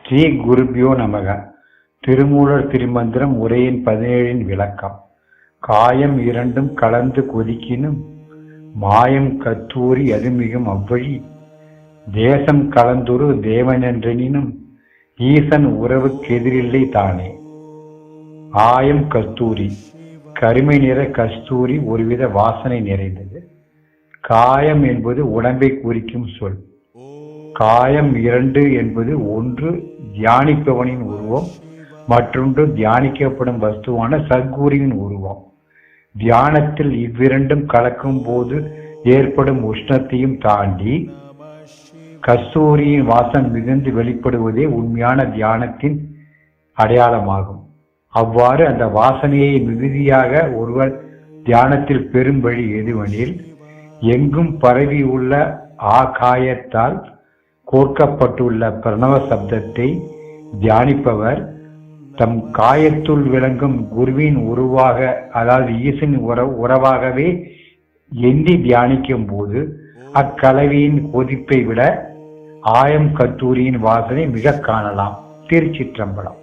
ஸ்ரீ குருபியோ நமக. திருமூலர் திருமந்திரம் உரையின் 17 விளக்கம். காயம் இரண்டும் கலந்து கொதிக்கினும் மாயம் கத்தூரி அது மிகும் அவ்வழி தேசம் கலந்துரு தேவனென்றெனினும் ஈசன் உறவுக்கெதிரில்லை தானே. ஆயம் கஸ்தூரி கருமை நிற கஸ்தூரி ஒருவித வாசனை நிறைந்தது. காயம் என்பது உடம்பை குறிக்கும் சொல். காயம் இரண்டு என்பது ஒன்று தியானிப்பவனின் உருவம், மற்றொன்று தியானிக்கப்படும் வஸ்துவான சத்குருவின் உருவம். தியானத்தில் இவ்விரண்டும் கலக்கும் போது ஏற்படும் உஷ்ணத்தையும் தாண்டி கஸ்தூரியின் வாசம் மிகுந்து வெளிப்படுவதே உண்மையான தியானத்தின் அடையாளமாகும். அவ்வாறு அந்த வாசனையை மிகுதியாக ஒருவர் தியானத்தில் பெரும் வழி எதுவெனில், எங்கும் பரவி உள்ள ஆகாயத்தால் கோர்க்கப்பட்டுள்ள பிரணவ சப்தத்தை தியானிப்பவர் தம் காயத்துள் விளங்கும் குருவின் உருவாக, அதாவது ஈசன் உறவாகவே எண்ணி தியானிக்கும் போது அக்கலவியின் கொதிப்பை விட ஆயம் கத்தூரியின் வாசனை மிக காணலாம். திருச்சிற்றம்பலம்.